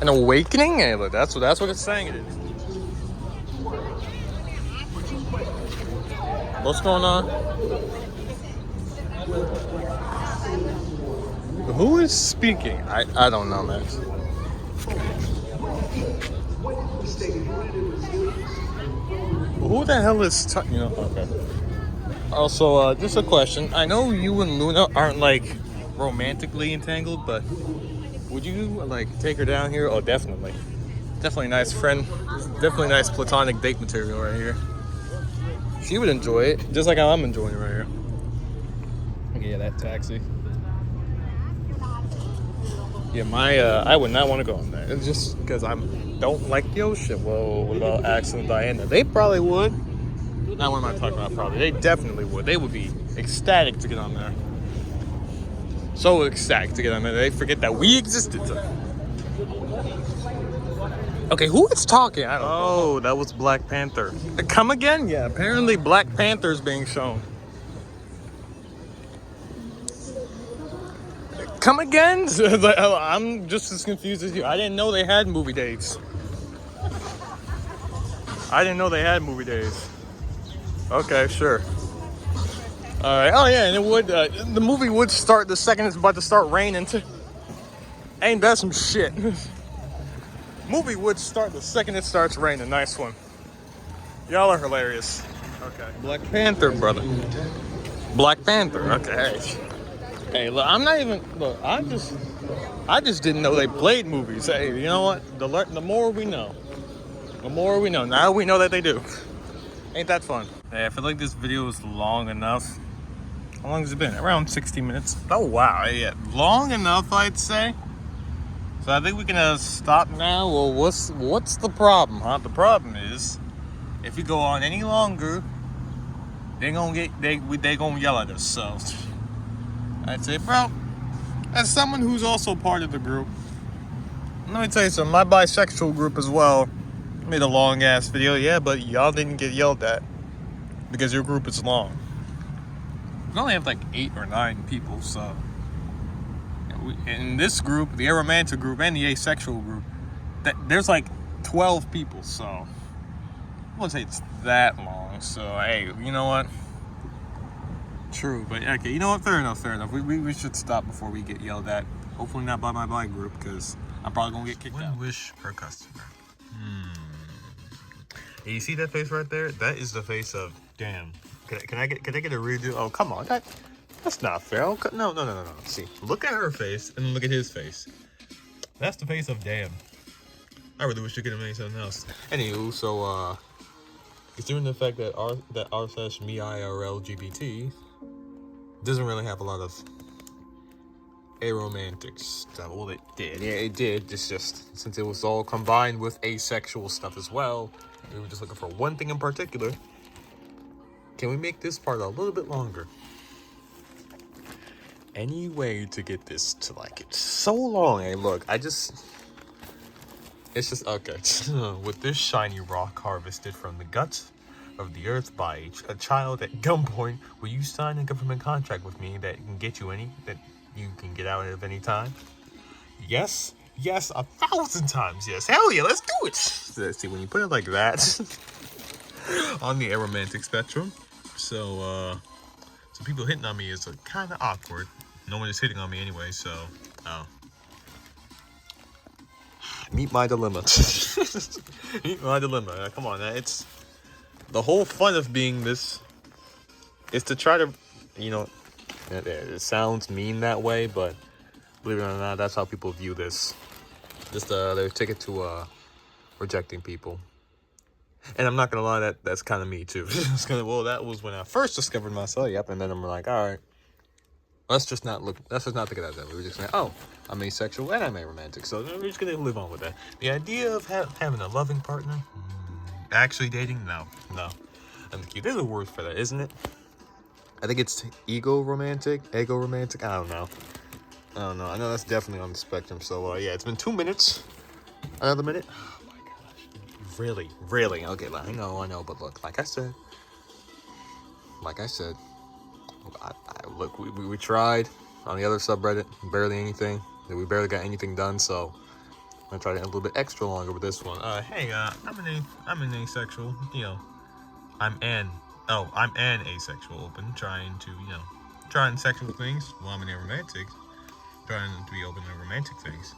An awakening? Hey, look, that's what it's saying it is. What's going on? Who is speaking? I don't know, man. Who the hell is okay. Also, just a question. I know you and Luna aren't like romantically entangled, but would you like take her down here? Oh, definitely. Definitely a nice friend. Definitely nice platonic date material right here. She would enjoy it, just like how I'm enjoying it right here. Okay, yeah, that taxi. Yeah, I would not want to go on that. It's just because I don't like the ocean. Well, what about Axel and Diana? They probably would. Not what am I talking about? Probably. They definitely would. They would be ecstatic to get on there. So ecstatic to get on there. They forget that we existed. Okay, who is talking? I don't know. Oh, that was Black Panther. Come again? Yeah, apparently Black Panther's being shown. Come again? I'm just as confused as you. I didn't know they had movie dates. I didn't know they had movie days. Okay, sure. All right. Oh yeah, and it would. The movie would start the second it's about to start raining. Ain't that some shit? Movie would start the second it starts raining. Nice one. Y'all are hilarious. Okay. Black Panther, brother. Black Panther. Okay. Hey, look, I'm not even. Look, I just didn't know they played movies. Hey, you know what? The more we know, the more we know. Now we know that they do. Ain't that fun? Hey, I feel like this video is long enough. How long has it been? Around 60 minutes. Oh wow, yeah, long enough, I'd say. So I think we can stop now. Well, what's the problem, huh? The problem is, if we go on any longer, they gonna yell at us. So I'd say, bro, as someone who's also part of the group, let me tell you something. My bisexual group as well made a long ass video, yeah, but y'all didn't get yelled at because your group is long. We only have like 8 or 9 people, so in this group, the Aromantic group and the asexual group, there's like 12 people, so I wouldn't say it's that long. So hey, you know what? True, but okay, you know what? Fair enough. We should stop before we get yelled at. Hopefully not by my bi group, because I'm probably gonna get kicked out. One wish per customer. And you see that face right there? That is the face of damn. Can I get a redo? Oh, come on, that's not fair. No. See, look at her face and look at his face. That's the face of damn. I really wish you could have made something else. Anywho, so considering the fact that r/me IRL LGBT doesn't really have a lot of aromantic stuff. Well, it did. Yeah, it did. It's just since it was all combined with asexual stuff as well. We were just looking for one thing in particular. Can we make this part a little bit longer? Any way to get this to like it's so long. Hey, look, it's just okay. With this shiny rock harvested from the guts of the earth by a child at gunpoint, will you sign a government contract with me that can get you that you can get out of any time? Yes, 1,000 times yes. Hell yeah, let's do it. See, when you put it like that on the aromantic spectrum, so people hitting on me is kind of awkward. No one is hitting on me anyway, so meet my dilemma. Meet my dilemma. Come on, it's the whole fun of being this is to try to, it sounds mean that way, but believe it or not, that's how people view this. Just their ticket to rejecting people. And I'm not gonna lie, that's kind of me too. That was when I first discovered myself. Yep, and then I'm like, all right, let's just not think of that way. We're just saying, oh, I'm asexual and I'm aromantic, so we're just gonna live on with that. The idea of having a loving partner, actually dating, no. And there's a word for that, isn't it? I think it's ego romantic. I don't know. I know that's definitely on the spectrum. So yeah, it's been 2 minutes. Another minute. Oh my gosh. Really? Okay, I know. But look, like I said, look, we tried on the other subreddit, barely anything. We barely got anything done. So I'm gonna try to get a little bit extra longer with this one. Hey, I'm an asexual. I'm an asexual, open, trying sexual things. Well, I'm an aromantic, trying to be open to romantic things.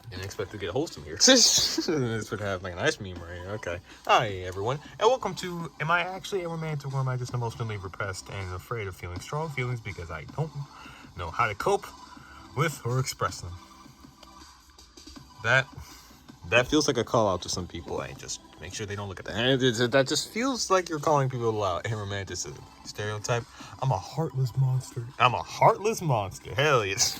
Didn't expect to get wholesome here. This would have like a nice meme right here. Okay. Hi, everyone, and welcome to Am I Actually a Romantic, or am I just emotionally repressed and afraid of feeling strong feelings because I don't know how to cope with or express them? That feels like a call out to some people. Just make sure they don't look at that. That just feels like you're calling people out in romanticism. Stereotype. I'm a heartless monster. Hell yes.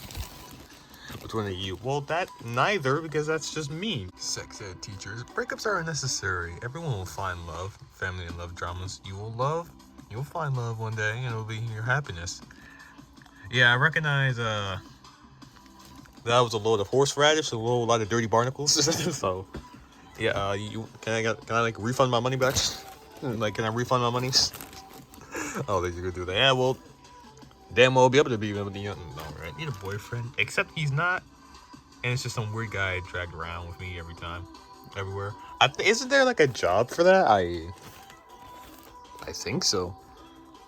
Which one are you? Well, neither, because that's just mean. Sex ed teachers. Breakups are unnecessary. Everyone will find love. Family and love dramas. You'll find love one day, and it'll be your happiness. Yeah, I recognize, that was a load of horseradish, a lot of dirty barnacles. So, yeah, can I like refund my money back? Like, can I refund my money? Oh, they're gonna do that. Yeah, well, damn well be able to be able to, no, right? Need a boyfriend, except he's not, and it's just some weird guy dragged around with me every time, everywhere. Isn't there like a job for that? I think so.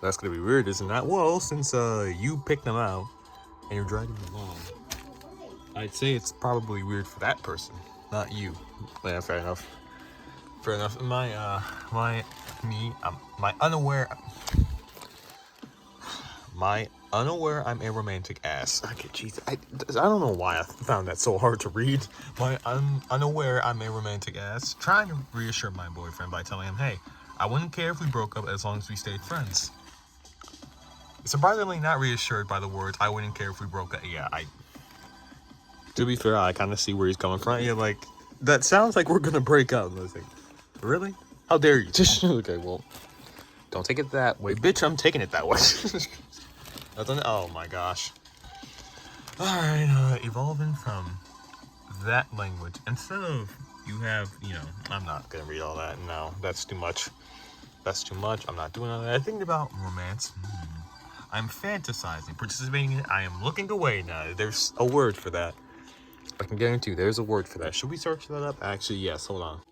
That's gonna be weird, isn't that? Well, since you picked them out and you're dragging them along, I'd say it's probably weird for that person, not you. Yeah, fair enough. Fair enough. My unaware. I'm a romantic ass. Okay, jeez. I don't know why I found that so hard to read. Unaware I'm a romantic ass. Trying to reassure my boyfriend by telling him, hey, I wouldn't care if we broke up as long as we stayed friends. Surprisingly not reassured by the words, I wouldn't care if we broke up. Yeah, to be fair, I kind of see where he's coming from. Yeah, like, that sounds like we're gonna break up. And I was like, really? How dare you? Okay, well, don't take it that way. Bitch, I'm taking it that way. Oh my gosh. Alright, evolving from that language. Instead of you have, I'm not gonna read all that. No, that's too much. That's too much. I'm not doing all that. I think about romance. I'm fantasizing, participating in it. I am looking away now. There's a word for that. I can guarantee you there's a word for that. Should we search that up? Actually, yes. Hold on.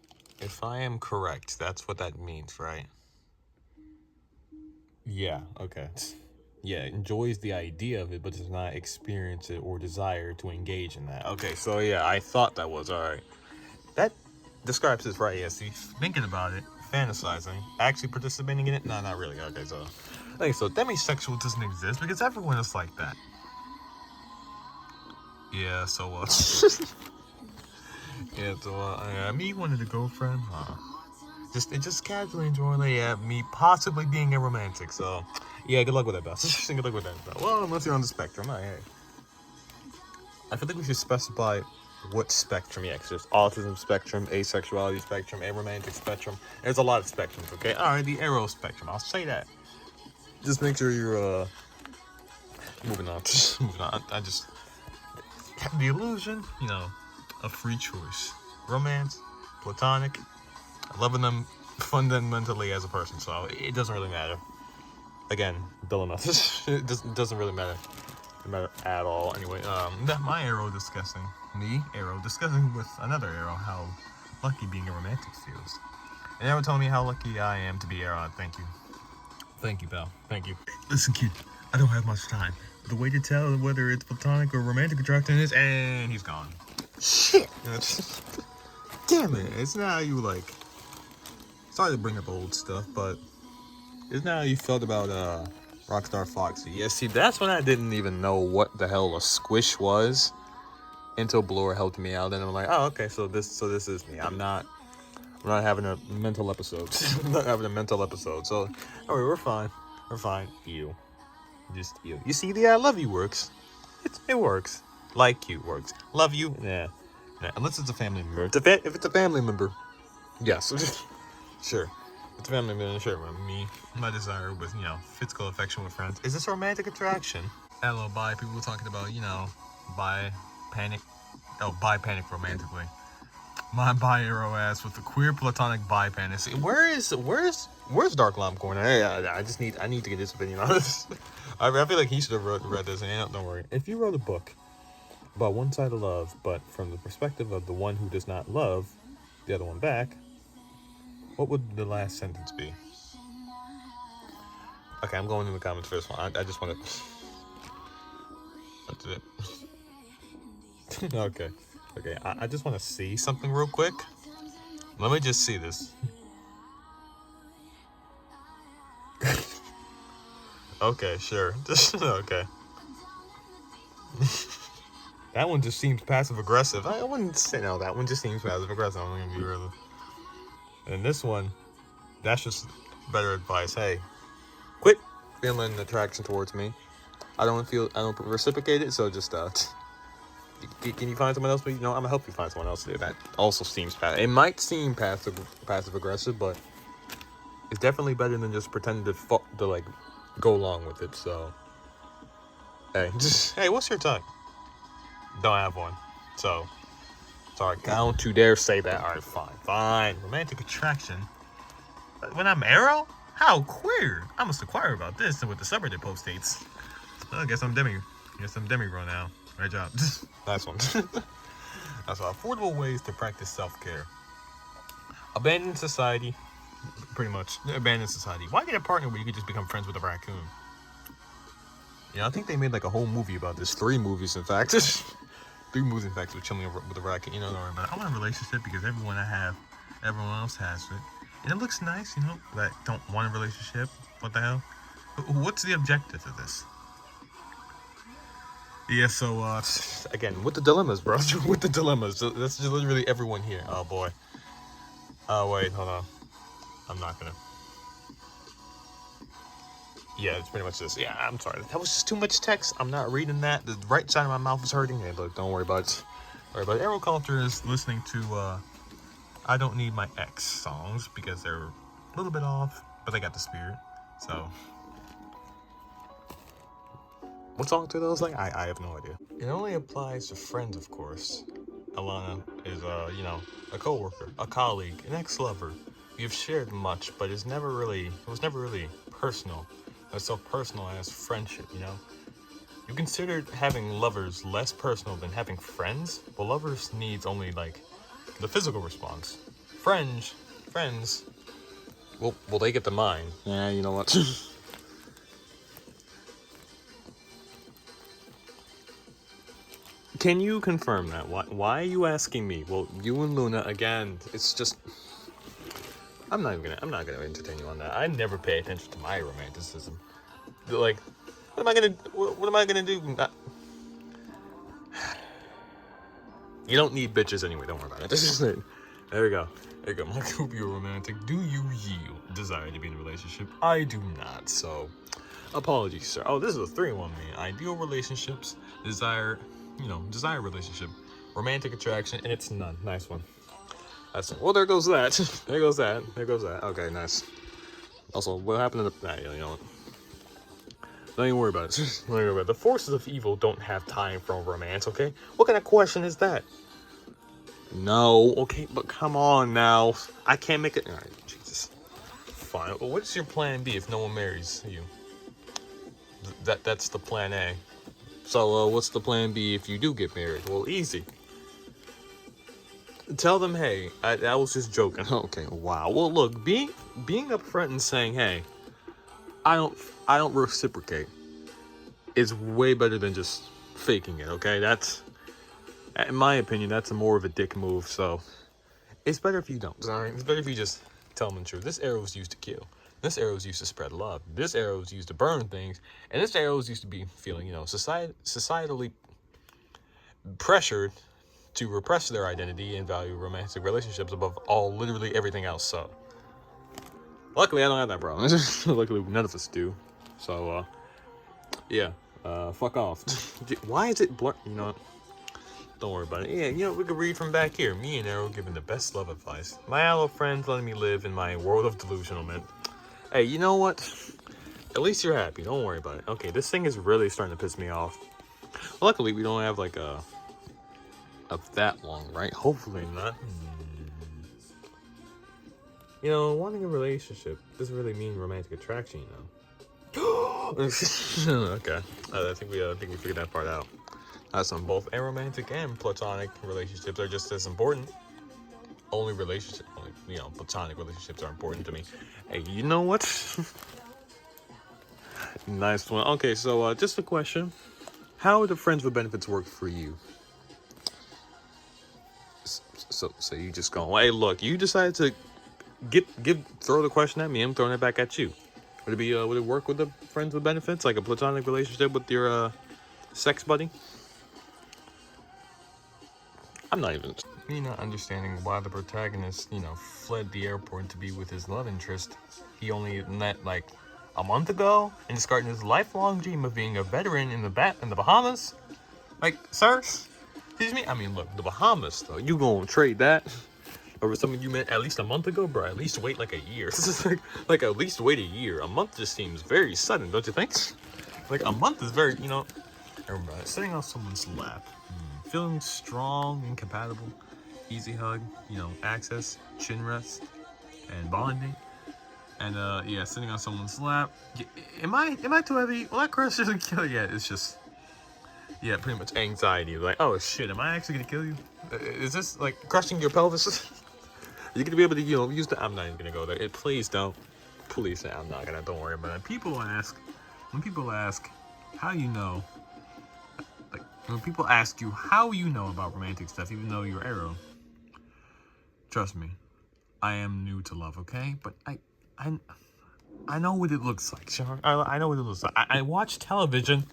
If I am correct, that's what that means, right? Yeah, okay. Yeah, enjoys the idea of it, but does not experience it or desire to engage in that. Okay, so yeah, I thought that was alright. That describes this right, yeah. See, thinking about it, fantasizing, actually participating in it? No, not really. Okay, so demisexual doesn't exist because everyone is like that. Yeah, so me wanted a girlfriend. Just casually enjoying me possibly being a romantic. So yeah, good luck with that, Beth. Good luck with that. Well, unless you're on the spectrum, hey. I feel like we should specify what spectrum. Yeah, 'cause there's autism spectrum, asexuality spectrum, aromantic spectrum. There's a lot of spectrums. Okay, all right, the arrow spectrum. I'll say that. Just make sure you're moving on. Moving on. I just have the illusion, of free choice, romance, platonic, loving them fundamentally as a person. So it doesn't really matter. Again, dilemma. It doesn't really matter. At all. Anyway, my arrow discussing with another arrow how lucky being a romantic feels. And arrow telling me how lucky I am to be arrow. Thank you, pal. Thank you. Listen, kid, I don't have much time. The way to tell whether it's platonic or romantic attraction is, and he's gone. Shit. Damn it! It's not how you like. Sorry to bring up old stuff, but it's not how you felt about Rockstar Foxy. Yeah, see, that's when I didn't even know what the hell a squish was until Blur helped me out. And I'm like, oh, okay, so this is me. I'm not having a mental episode. I'm not having a mental episode. So, alright, we're fine. We're fine. You. Just you. You see, the I love you works. It works. Like you works. Love you? Yeah. Unless it's a family member. If it's a family member, yes. Sure. It's a family member, sure. My desire with, physical affection with friends. Is this romantic attraction? Hello, bi people talking about, bi panic romantically. My bi arrow ass with the queer platonic bi fantasy. Where's Dark Lime Corner? Hey, I need to get his opinion on this. I feel like he should have read this. And don't worry. If you wrote a book about one side of love, but from the perspective of the one who does not love the other one back, what would the last sentence be? Okay, I'm going in the comments for this one. I just want to. That's it. Okay. I just want to see something real quick. Let me just see this. Okay, sure. Okay. That one just seems passive aggressive. I wouldn't say no. That one just seems passive aggressive. I'm gonna be real. And this one, that's just better advice. Hey, quit feeling attraction towards me. I don't reciprocate it. So just can you find someone else? But I'm gonna help you find someone else. That also seems passive. It might seem passive aggressive, but it's definitely better than just pretending to like go along with it. So hey, what's your type? Don't have one. So sorry, don't you dare say that. All right, fine. Romantic attraction. When I'm arrow? How queer? I must inquire about this and with the subreddit post dates. I guess I'm Demi. Guess I'm Demi-bro now. Right job. Last one. That's all. Affordable ways to practice self-care. Abandon society. Pretty much. Abandon society. Why get a partner where you could just become friends with a raccoon? Yeah, I think they made like a whole movie about this. 3 movies, in fact. 3 movies, in fact, with chilling with a raccoon. You know, don't worry about it. I want a relationship because everyone else has it. And it looks nice, you know, that don't want a relationship. What the hell? What's the objective of this? Yeah, so, again, with the dilemmas, bro. With the dilemmas. That's just literally everyone here. Oh, boy. Oh, wait, hold on. I'm not gonna. Yeah, it's pretty much this. Yeah, I'm sorry. That was just too much text. I'm not reading that. The right side of my mouth is hurting. Hey, look, don't worry about it. All right, but Arrow Culture is listening to, I Don't Need My Ex songs because they're a little bit off, but they got the spirit. So, what song are those like? I have no idea. It only applies to friends, of course. Alana is, a coworker, a colleague, an ex-lover. You've shared much, but it was never really personal. It's so personal as friendship, you know? You considered having lovers less personal than having friends? Well, lovers needs only, like, the physical response. Friends, well, they get the mind. Yeah, you know what? Can you confirm that? Why are you asking me? Well, you and Luna, again, it's just... I'm not gonna entertain you on that. I never pay attention to my romanticism. Like, what am I gonna do? You don't need bitches anyway, don't worry about it. This is it. There we go. There you go. My could be a romantic. Do you yield desire to be in a relationship? I do not, so apologies, sir. Oh, this is a 3-in-1 man. Ideal relationships, desire relationship, romantic attraction, and it's none. Nice one. That's well. There goes that. There goes that. Okay, nice. Also, what happened to the? Nah, you know what? Don't even worry about it. Don't even worry about it. The forces of evil don't have time for romance. Okay? What kind of question is that? No. Okay, but come on now. I can't make it. All right, Jesus. Fine. Well, what's your plan B if no one marries you? That's the plan A. So, what's the plan B if you do get married? Well, easy. Tell them, hey, I was just joking. Okay, wow. Well, look, being upfront and saying, hey, I don't reciprocate is way better than just faking it. Okay, that's, in my opinion, that's more of a dick move. So, it's better if you don't. All right, it's better if you just tell them the truth. This arrow was used to kill. This arrow was used to spread love. This arrow was used to burn things, and this arrow was used to be feeling, societally pressured to repress their identity and value romantic relationships above literally everything else. So, luckily, I don't have that problem. Luckily, none of us do. So, yeah, fuck off. Why is it blur? You know what? Don't worry about it. Yeah, we could read from back here. Me and Arrow giving the best love advice. My aloe friends letting me live in my world of delusionalment. Hey, you know what? At least you're happy. Don't worry about it. Okay, this thing is really starting to piss me off. Luckily, we don't have like of that long, right? Hopefully not. You know, wanting a relationship doesn't really mean romantic attraction, you know. Okay, I think we figured that part out. Some both aromantic and platonic relationships are just as important. Only platonic relationships are important to me. Hey, you know what? Nice one. Okay, so just a question: how do friends with benefits work for you? So you just go, hey, look, you decided to throw the question at me. I'm throwing it back at you. Would it work with the friends with benefits, like a platonic relationship with your sex buddy? I'm not even. Me not understanding why the protagonist, fled the airport to be with his love interest he only met like a month ago, and discarding his lifelong dream of being a veteran in the Bahamas. Like, sir, excuse me. I mean, look, the Bahamas though. You gonna trade that over something you met at least a month ago, bro? At least wait like a year. like at least wait a year. A month just seems very sudden, don't you think? Like a month is very, Everybody sitting on someone's lap, feeling strong and compatible, easy hug, access, chin rest, and bonding. And yeah, sitting on someone's lap. Am I too heavy? Will that crush doesn't kill you? Yeah, it's just, yeah, pretty much anxiety. Like, oh shit, am I actually gonna kill you? Is this like crushing your pelvis? You're gonna be able to, use the. I'm not even gonna go there. Please don't. Please, I'm not gonna. Don't worry about it. When people ask, how you know, like when people ask you how you know about romantic stuff, even though you're Arrow, trust me, I am new to love. Okay, but I know what it looks like, sure. I know what it looks like. I watch television.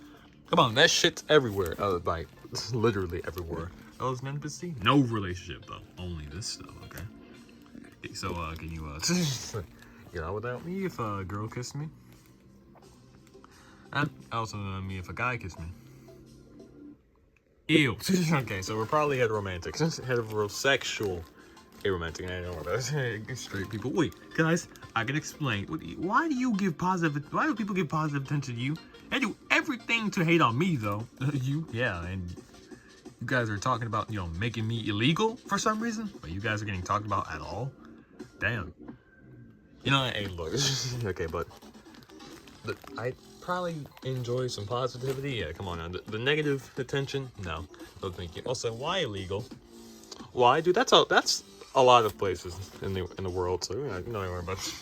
Come on, that shit's everywhere. Like, literally everywhere. Oh, it's meant to see? No relationship, though. Only this stuff, okay? So, can you, get out without me if a girl kissed me? And also, me if a guy kissed me. Ew. Okay, so we're probably heteromantic. Heterosexual. Aromantic, I know about straight people. Wait, guys, I can explain. Why do people give positive attention to you? They do everything to hate on me, though. You? Yeah, and you guys are talking about, making me illegal for some reason, but you guys are getting talked about at all? Damn. Hey, look. Okay, but I probably enjoy some positivity. Yeah, come on now. The negative attention? No. No, thank you. Also, why illegal? Why, dude? That's a lot of places in the world, so don't about.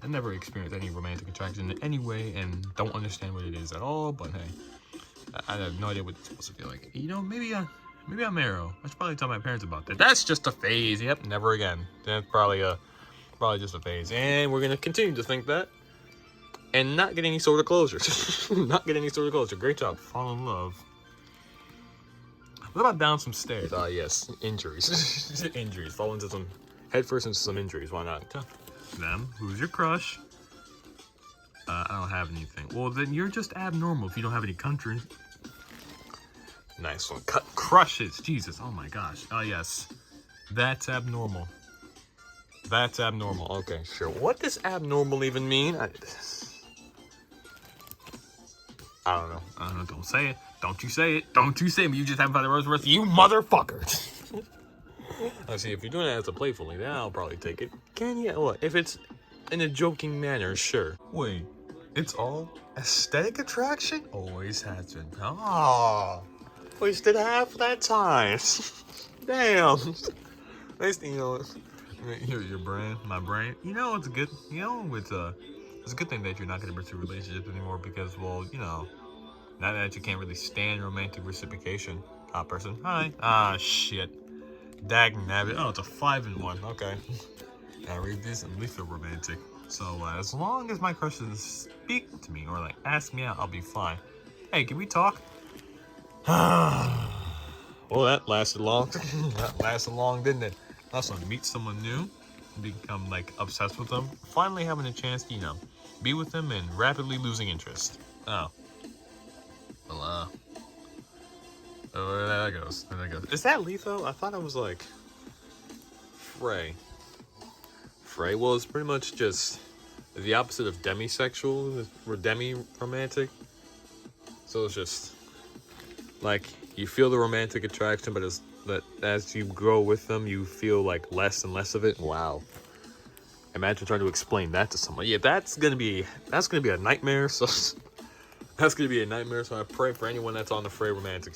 I never experienced any romantic attraction in any way, and don't understand what it is at all. But hey, I have no idea what it's supposed to feel like. Maybe I'm Arrow. I should probably tell my parents about that. That's just a phase. Yep, never again. That's probably just a phase, and we're gonna continue to think that, and not get any sort of closure. Not get any sort of closure. Great job. Fall in love. What about down some stairs? Yes, injuries. Injuries. Fall into headfirst into some injuries. Why not? Them. Who's your crush? I don't have anything. Well, then you're just abnormal if you don't have any country. Nice one. Crushes. Jesus. Oh my gosh. Oh yes. That's abnormal. That's abnormal. Okay, sure. What does abnormal even mean? I don't know. Don't say it. Don't you say it. Don't you say it. You just haven't found the rose worth you motherfucker. I see, if you're doing it as a playfully, then I'll probably take it. Can you? What? If it's in a joking manner, sure. Wait, it's all aesthetic attraction? Always has been. Ah, wasted half that time. Damn. Nice, your brain, my brain. It's good. It's a good thing that you're not going to pursue relationships anymore because, well, now that you can't really stand romantic reciprocation. Hot person. Hi. Ah, shit. Dag nabbit. Oh, it's a 5-in-1. Okay. Now read this and leave it romantic. So, as long as my crush doesn't speak to me or, ask me out, I'll be fine. Hey, can we talk? Well, that lasted long. That lasted long, didn't it? Also, meet someone new, become, obsessed with them. Finally having a chance to, be with them and rapidly losing interest. Oh. Well, there that goes. Is that Letho? I thought it was Frey. Frey? Well, it's pretty much just the opposite of demisexual. We're demi-romantic. So it's just you feel the romantic attraction, but as you grow with them, you feel less and less of it. Wow. Imagine trying to explain that to someone. Yeah, that's gonna be a nightmare. So. That's going to be a nightmare, so I pray for anyone that's on the Frey romantic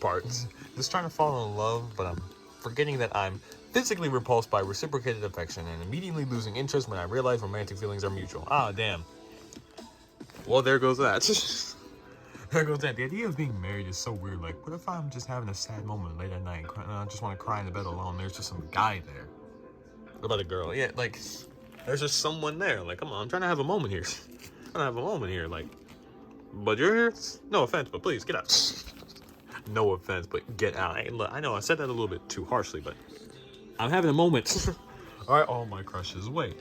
part. Just trying to fall in love, but I'm forgetting that I'm physically repulsed by reciprocated affection and immediately losing interest when I realize romantic feelings are mutual. Ah, damn. Well, there goes that. There goes that. The idea of being married is so weird. What if I'm just having a sad moment late at night and I just want to cry in the bed alone? There's just some guy there. What about a girl? Yeah, there's just someone there. Come on, I'm trying to have a moment here. But you're here? No offense, but please, get out. No offense, but get out. I know I said that a little bit too harshly, but I'm having a moment. Alright, all my crushes. Wait.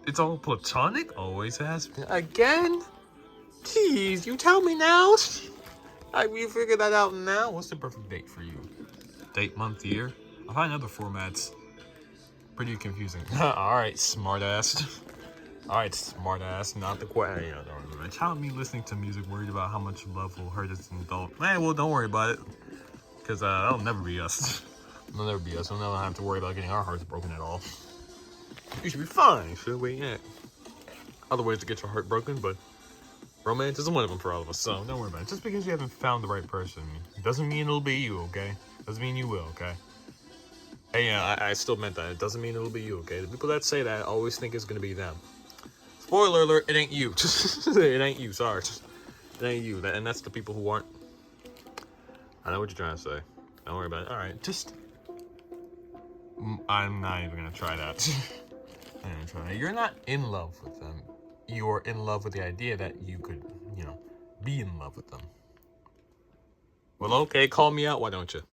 It's all platonic? Always has been. Again? Jeez, you tell me now? You figured that out now? What's the perfect date for you? Date, month, year? I'll find other formats. Pretty confusing. Alright, smartass. Alright, smartass, not the question. A child me listening to music worried about how much love will hurt us an adult. Man, well, don't worry about it. Because that'll never be us. It'll never be us. We'll never have to worry about getting our hearts broken at all. You should be fine, should we? Yeah. other ways to get your heart broken, but romance isn't one of them for all of us, so don't worry about it. Just because you haven't found the right person doesn't mean it'll be you, okay? Doesn't mean you will, okay? Hey, yeah, I still meant that. It doesn't mean it'll be you, okay? The people that say that always think it's gonna be them. Spoiler alert, it ain't you. It ain't you, sorry. It ain't you. And that's the people who aren't. I know what you're trying to say. Don't worry about it. Alright, just... I'm not even gonna try that. I'm gonna try that. You're not in love with them. You're in love with the idea that you could, you know, be in love with them. Well, okay, call me out, why don't you?